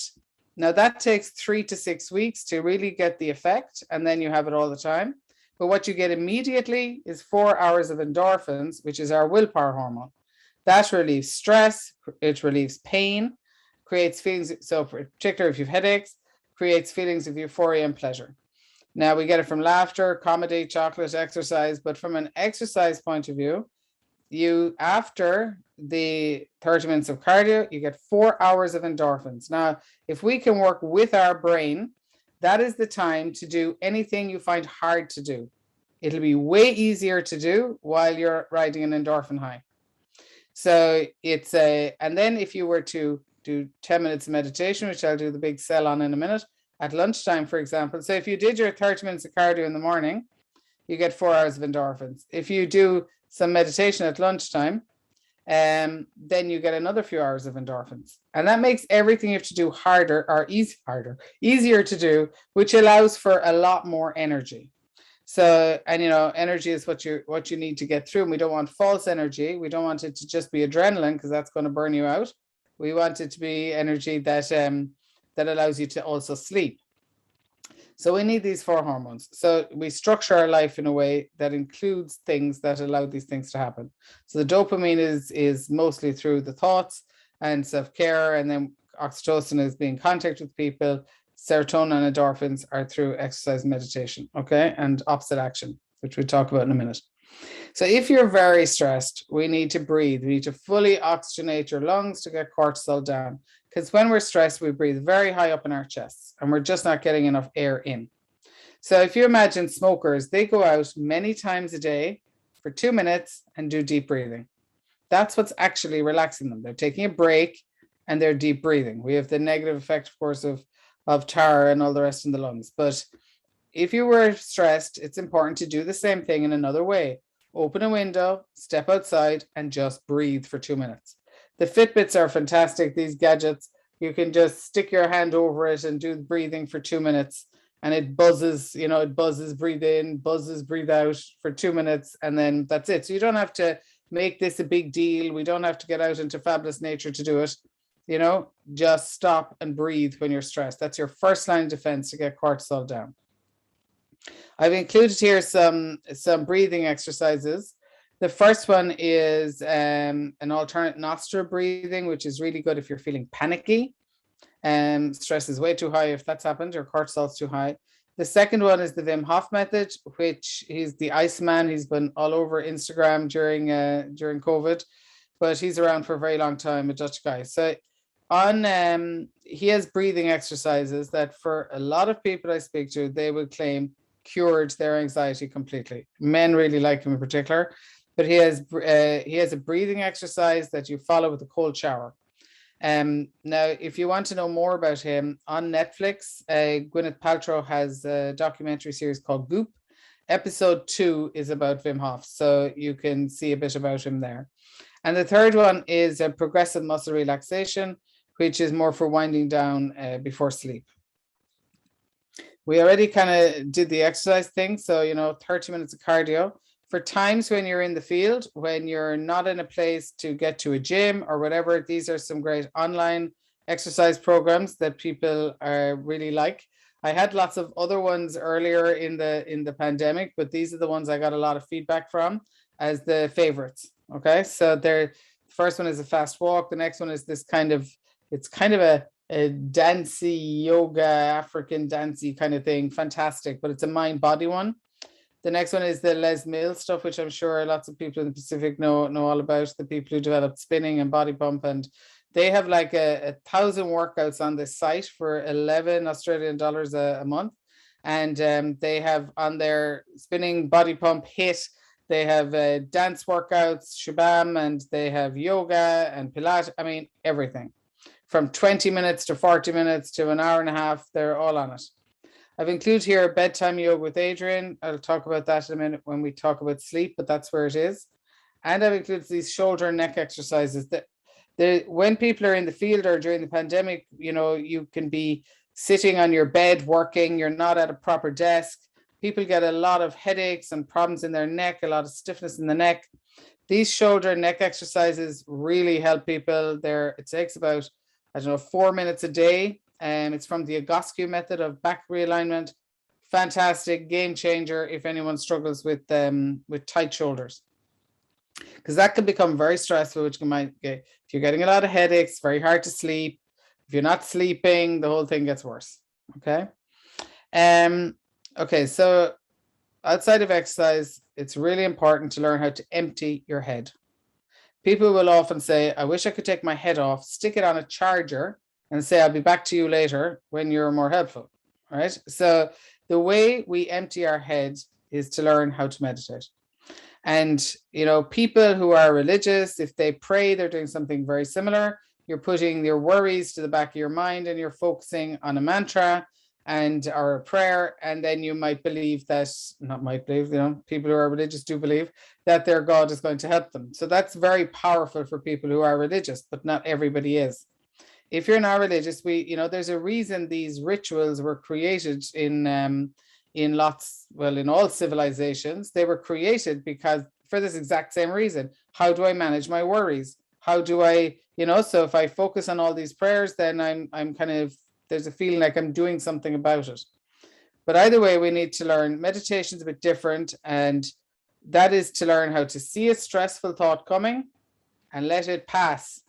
Speaker 2: now that takes 3 to 6 weeks to really get the effect, and then you have it all the time. But what you get immediately is 4 hours of endorphins, which is our willpower hormone. That relieves stress, it relieves pain, creates feelings, so particularly if you have headaches, creates feelings of euphoria and pleasure. Now we get it from laughter, comedy, chocolate, exercise, but from an exercise point of view, you, after the 30 minutes of cardio, you get 4 hours of endorphins. Now, if we can work with our brain, that is the time to do anything you find hard to do. It'll be way easier to do while you're riding an endorphin high. So it's and then if you were to do 10 minutes of meditation, which I'll do the big sell on in a minute, at lunchtime, for example. So if you did your 30 minutes of cardio in the morning, you get 4 hours of endorphins. If you do some meditation at lunchtime, then you get another few hours of endorphins. And that makes everything you have to do easier to do, which allows for a lot more energy. So, and energy is what you need to get through. And we don't want false energy. We don't want it to just be adrenaline, because that's going to burn you out. We want it to be energy that that allows you to also sleep. So we need these 4 hormones. So we structure our life in a way that includes things that allow these things to happen. So the dopamine is mostly through the thoughts and self-care, and then oxytocin is being in contact with people. Serotonin and endorphins are through exercise and meditation, okay? And opposite action, which we'll talk about in a minute. So if you're very stressed, we need to breathe. We need to fully oxygenate your lungs to get cortisol down. Because when we're stressed, we breathe very high up in our chests, and we're just not getting enough air in. So if you imagine smokers, they go out many times a day for 2 minutes and do deep breathing. That's what's actually relaxing them. They're taking a break and they're deep breathing. We have the negative effect, of course, of tar and all the rest in the lungs. But if you were stressed, it's important to do the same thing in another way. Open a window, step outside, and just breathe for 2 minutes. The Fitbits are fantastic, these gadgets. You can just stick your hand over it and do breathing for 2 minutes, and it buzzes, breathe in, buzzes, breathe out for 2 minutes, and then that's it. So you don't have to make this a big deal. We don't have to get out into fabulous nature to do it. Just stop and breathe when you're stressed. That's your first line of defense to get cortisol down. I've included here some breathing exercises. The first one is an alternate nostril breathing, which is really good if you're feeling panicky. Stress is way too high if that's happened, or cortisol is too high. The second one is the Wim Hof method, which he's the Iceman. He's been all over Instagram during COVID, but he's around for a very long time, a Dutch guy. So he has breathing exercises that for a lot of people I speak to, they would claim cured their anxiety completely. Men really like him in particular, but he has a breathing exercise that you follow with a cold shower. Now, if you want to know more about him, on Netflix, Gwyneth Paltrow has a documentary series called Goop. Episode 2 is about Wim Hof, so you can see a bit about him there. And the third one is a progressive muscle relaxation, which is more for winding down before sleep. We already kind of did the exercise thing. So, 30 minutes of cardio. For times when you're in the field, when you're not in a place to get to a gym or whatever, these are some great online exercise programs that people really like. I had lots of other ones earlier in the pandemic, but these are the ones I got a lot of feedback from as the favorites. Okay, so the first one is a fast walk. The next one is it's kind of a dancey yoga, African dancey kind of thing. Fantastic, but it's a mind-body one. The next one is the Les Mills stuff, which I'm sure lots of people in the Pacific know all about, the people who developed spinning and body pump. And they have like 1,000 workouts on this site for 11 Australian dollars a month. And they have on their spinning, body pump, HIIT, they have dance workouts, Shabam, and they have yoga and Pilates. I mean, everything. From 20 minutes to 40 minutes to an hour and a half, they're all on it. I've included here bedtime yoga with Adrian. I'll talk about that in a minute when we talk about sleep, but that's where it is. And I've included these shoulder and neck exercises that when people are in the field or during the pandemic, you can be sitting on your bed working, you're not at a proper desk. People get a lot of headaches and problems in their neck, a lot of stiffness in the neck. These shoulder and neck exercises really help people. It takes about 4 minutes a day. It's from the OHCHR method of back realignment. Fantastic, game changer if anyone struggles with tight shoulders, because that can become very stressful, which might get, if you're getting a lot of headaches, very hard to sleep. If you're not sleeping, the whole thing gets worse. Okay. Okay, so outside of exercise, it's really important to learn how to empty your head. People will often say, I wish I could take my head off, stick it on a charger and say, I'll be back to you later when you're more helpful, right? So the way we empty our head is to learn how to meditate. And, people who are religious, if they pray, they're doing something very similar. You're putting your worries to the back of your mind and you're focusing on a mantra or a prayer. And then you might believe that, not might believe, people who are religious do believe that their God is going to help them. So that's very powerful for people who are religious, but not everybody is. If you're not religious, there's a reason these rituals were created in all civilizations. They were created because for this exact same reason. How do I manage my worries? How do I, so if I focus on all these prayers, then I'm kind of, there's a feeling like I'm doing something about it. But either way, we need to learn. Meditation's a bit different, and that is to learn how to see a stressful thought coming and let it pass,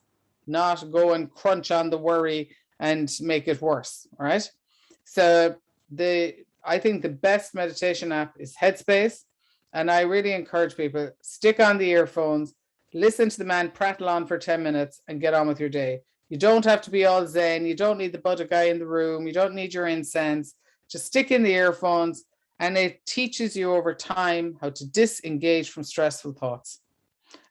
Speaker 2: not go and crunch on the worry and make it worse, right? So I think the best meditation app is Headspace. And I really encourage people, stick on the earphones, listen to the man prattle on for 10 minutes and get on with your day. You don't have to be all zen. You don't need the Buddha guy in the room. You don't need your incense. Just stick in the earphones, and it teaches you over time how to disengage from stressful thoughts.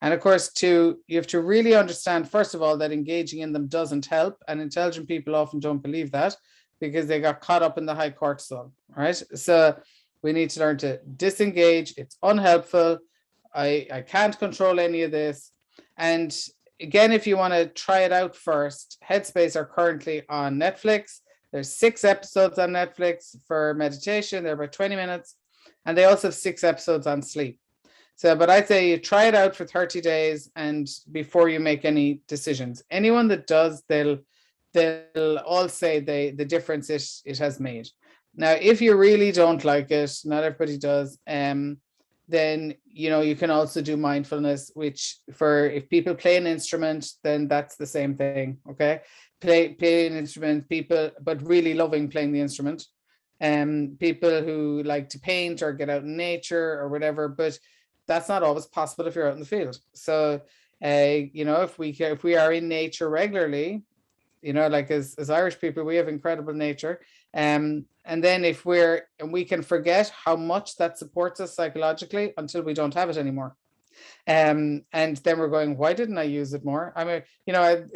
Speaker 2: And of course, you have to really understand, first of all, that engaging in them doesn't help. And intelligent people often don't believe that because they got caught up in the high cortisol, right? So we need to learn to disengage. It's unhelpful. I can't control any of this. And again, if you want to try it out first, Headspace are currently on Netflix. There's 6 episodes on Netflix for meditation. They're about 20 minutes. And they also have 6 episodes on sleep. So, but I'd say you try it out for 30 days and before you make any decisions. Anyone that does, they'll all say the difference it has made. Now, if you really don't like it, not everybody does, then, you can also do mindfulness, which if people play an instrument, then that's the same thing, okay? Play an instrument, but really loving playing the instrument. People who like to paint or get out in nature or whatever, but that's not always possible if you're out in the field. So, if we are in nature regularly, like as Irish people, we have incredible nature. And then we can forget how much that supports us psychologically until we don't have it anymore. And then we're going, why didn't I use it more? I mean,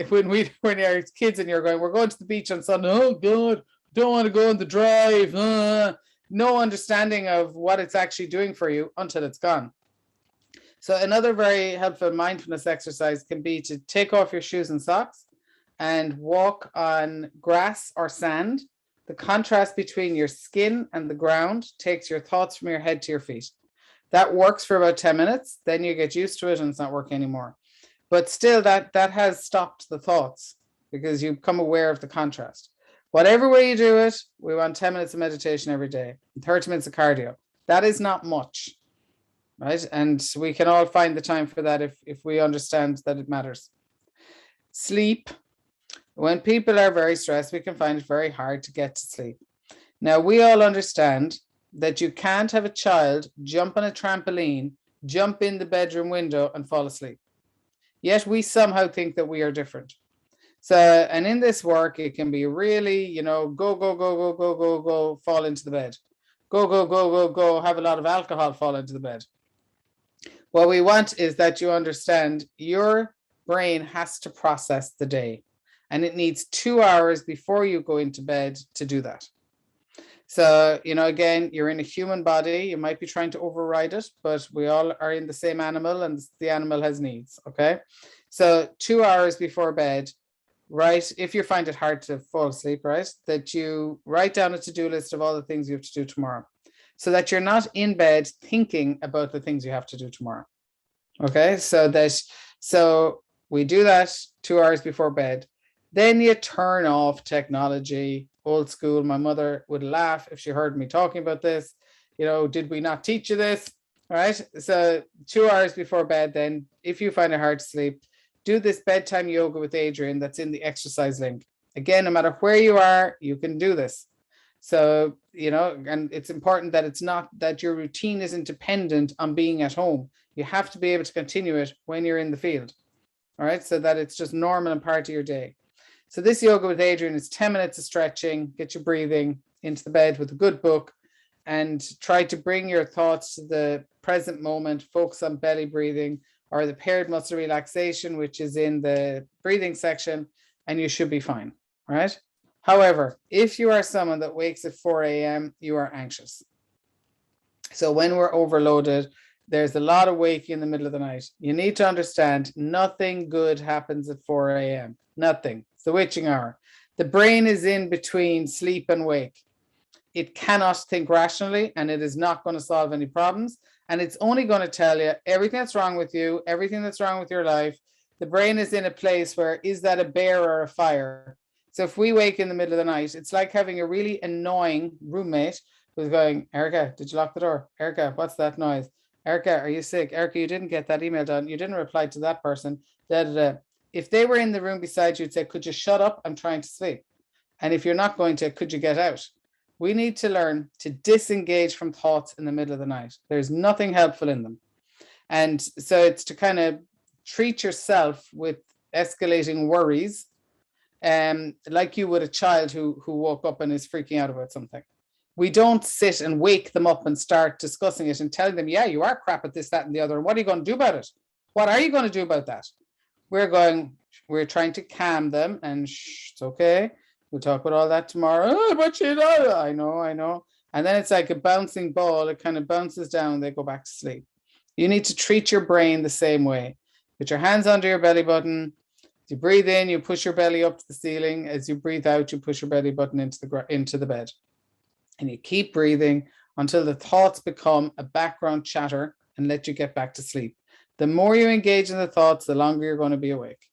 Speaker 2: when you're kids and you're going, we're going to the beach on Sunday, oh God, don't want to go on the drive. No understanding of what it's actually doing for you until it's gone. So another very helpful mindfulness exercise can be to take off your shoes and socks and walk on grass or sand. The contrast between your skin and the ground takes your thoughts from your head to your feet. That works for about 10 minutes. Then you get used to it and it's not working anymore. But still, that has stopped the thoughts because you become aware of the contrast. Whatever way you do it, we want 10 minutes of meditation every day, 30 minutes of cardio. That is not much, right? And we can all find the time for that if we understand that it matters. Sleep. When people are very stressed, we can find it very hard to get to sleep. Now, we all understand that you can't have a child jump on a trampoline, jump in the bedroom window and fall asleep. Yet we somehow think that we are different. So, and in this work, it can be really, go, fall into the bed. Go, have a lot of alcohol, fall into the bed. What we want is that you understand your brain has to process the day. And it needs 2 hours before you go into bed to do that. So, again, you're in a human body. You might be trying to override it, but we all are in the same animal and the animal has needs, okay? So 2 hours before bed, right, if you find it hard to fall asleep, right, that you write down a to-do list of all the things you have to do tomorrow so that you're not in bed thinking about the things you have to do tomorrow, okay? So we do that 2 hours before bed. Then you turn off technology, old school. My mother would laugh if she heard me talking about this. Did we not teach you this? All right. So 2 hours before bed, then if you find it hard to sleep, do this bedtime yoga with Adrian that's in the exercise link. Again, no matter where you are, you can do this. So, and it's important that it's not that your routine isn't dependent on being at home. You have to be able to continue it when you're in the field. all right, so that it's just normal and part of your day. So this yoga with Adrian is 10 minutes of stretching, get your breathing into the bed with a good book, and try to bring your thoughts to the present moment, focus on belly breathing or the paired muscle relaxation, which is in the breathing section, and you should be fine, all right? However, if you are someone that wakes at 4 a.m., you are anxious. So when we're overloaded, there's a lot of waking in the middle of the night. You need to understand nothing good happens at 4 a.m. Nothing. It's the witching hour. The brain is in between sleep and wake. It cannot think rationally, and it is not going to solve any problems. And it's only going to tell you everything that's wrong with you, everything that's wrong with your life. The brain is in a place where, is that a bear or a fire? So if we wake in the middle of the night, it's like having a really annoying roommate who's going, Erika, did you lock the door? Erika, what's that noise? Erika, are you sick? Erika, you didn't get that email done. You didn't reply to that person. Da, da, da. If they were in the room beside you, you'd say, could you shut up? I'm trying to sleep. And if you're not going to, could you get out? We need to learn to disengage from thoughts in the middle of the night. There's nothing helpful in them. And so it's to kind of treat yourself with escalating worries, like you would a child who woke up and is freaking out about something. We don't sit and wake them up and start discussing it and telling them, yeah, you are crap at this, that, and the other. And what are you going to do about it? What are you going to do about that? We're trying to calm them and it's okay. We'll talk about all that tomorrow. Oh, but you know, I know. And then it's like a bouncing ball. It kind of bounces down. They go back to sleep. You need to treat your brain the same way. Put your hands under your belly button. As you breathe in, you push your belly up to the ceiling. As you breathe out, you push your belly button into the bed. And you keep breathing until the thoughts become a background chatter and let you get back to sleep. The more you engage in the thoughts, the longer you're going to be awake.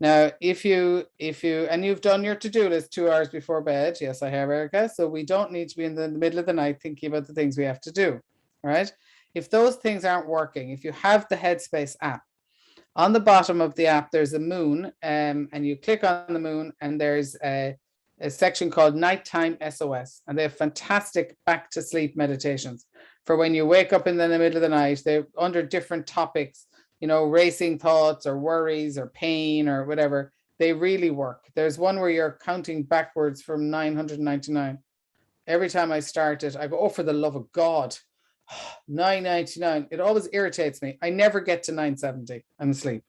Speaker 2: Now, if you've done your to-do list 2 hours before bed, yes, I have, Erika, so we don't need to be in the middle of the night thinking about the things we have to do, right? If those things aren't working, if you have the Headspace app, on the bottom of the app, there's a moon, and you click on the moon, and there's a section called Nighttime SOS, and they have fantastic back-to-sleep meditations for when you wake up in the middle of the night. They're under different topics, you know, racing thoughts or worries or pain or whatever. They really work. There's one where you're counting backwards from 999. Every time I start it, I go, oh, for the love of God, 999. It always irritates me. I never get to 970. I'm asleep.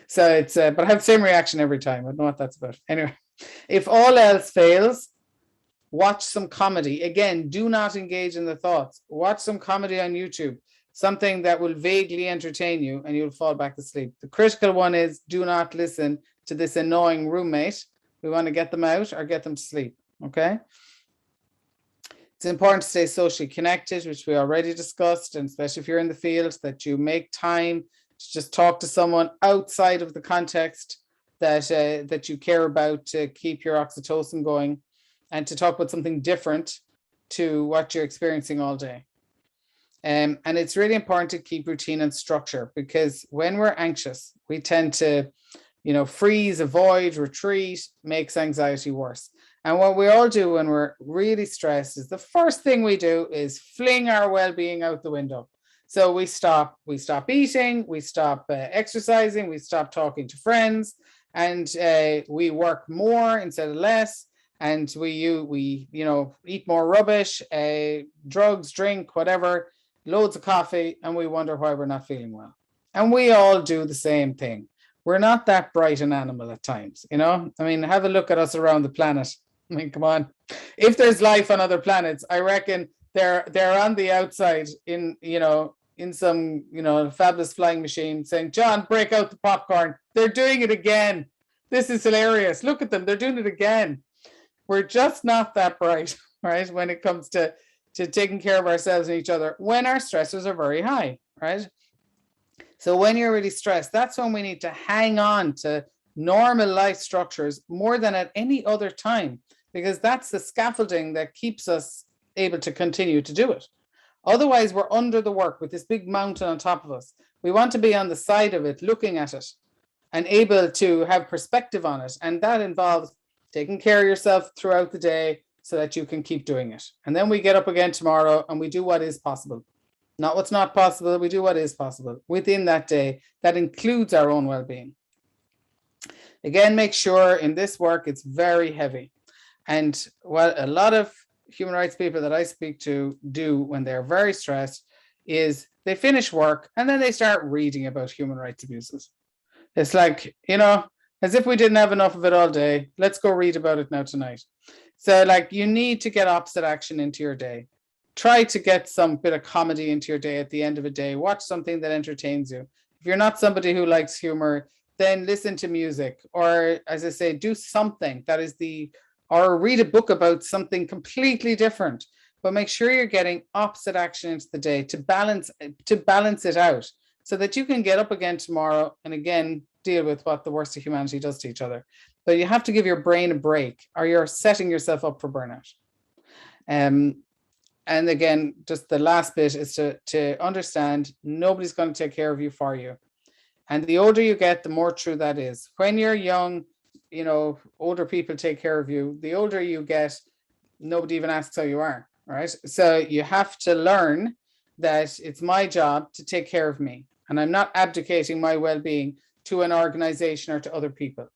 Speaker 2: So it's, but I have the same reaction every time. I don't know what that's about. Anyway, if all else fails, watch some comedy. Again, do not engage in the thoughts. Watch some comedy on YouTube. Something that will vaguely entertain you and you'll fall back to sleep. The critical one is do not listen to this annoying roommate. We want to get them out or get them to sleep, okay? It's important to stay socially connected, which we already discussed, and especially if you're in the field, that you make time to just talk to someone outside of the context that you care about to keep your oxytocin going and to talk about something different to what you're experiencing all day. And it's really important to keep routine and structure, because when we're anxious, we tend to, freeze, avoid, retreat, makes anxiety worse. And what we all do when we're really stressed is the first thing we do is fling our well-being out the window. So we stop eating, we stop exercising, we stop talking to friends, and we work more instead of less. And we eat more rubbish, drugs, drink, whatever, loads of coffee, and we wonder why we're not feeling well. And we all do the same thing. We're not that bright an animal at times, I mean, have a look at us around the planet. I mean, come on. If there's life on other planets, I reckon they're on the outside in some, fabulous flying machine saying, John, break out the popcorn. They're doing it again. This is hilarious. Look at them. They're doing it again. We're just not that bright, right? When it comes to taking care of ourselves and each other when our stressors are very high, right? So when you're really stressed, that's when we need to hang on to normal life structures more than at any other time, because that's the scaffolding that keeps us able to continue to do it. Otherwise, we're under the work with this big mountain on top of us. We want to be on the side of it, looking at it and able to have perspective on it. And that involves taking care of yourself throughout the day, so that you can keep doing it. And then we get up again tomorrow and we do what is possible. Not what's not possible, we do what is possible within that day. That includes our own well-being. Again, make sure in this work it's very heavy. And what a lot of human rights people that I speak to do when they're very stressed is they finish work and then they start reading about human rights abuses. It's like, as if we didn't have enough of it all day. Let's go read about it now tonight. So like, you need to get opposite action into your day. Try to get some bit of comedy into your day at the end of a day. Watch something that entertains you. If you're not somebody who likes humor, then listen to music, or as I say, do something that is or read a book about something completely different. But make sure you're getting opposite action into the day to balance it out, so that you can get up again tomorrow and again deal with what the worst of humanity does to each other. But you have to give your brain a break, or you're setting yourself up for burnout. And again, just the last bit is to understand nobody's going to take care of you for you. And the older you get, the more true that is. When you're young, older people take care of you. The older you get, nobody even asks how you are, right? So you have to learn that it's my job to take care of me. And I'm not abdicating my well-being to an organization or to other people.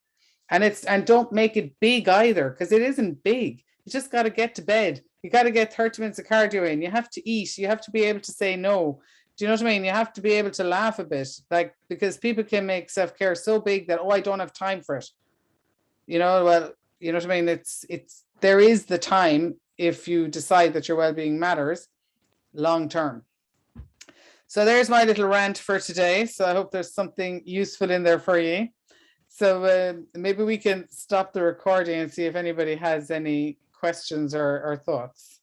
Speaker 2: And don't make it big either, because it isn't big. You just got to get to bed. You got to get 30 minutes of cardio in. You have to eat. You have to be able to say no. Do you know what I mean? You have to be able to laugh a bit, because people can make self-care so big that, I don't have time for it. Well, you know what I mean? There is the time if you decide that your well-being matters long term. So there's my little rant for today. So I hope there's something useful in there for you. So maybe we can stop the recording and see if anybody has any questions or thoughts.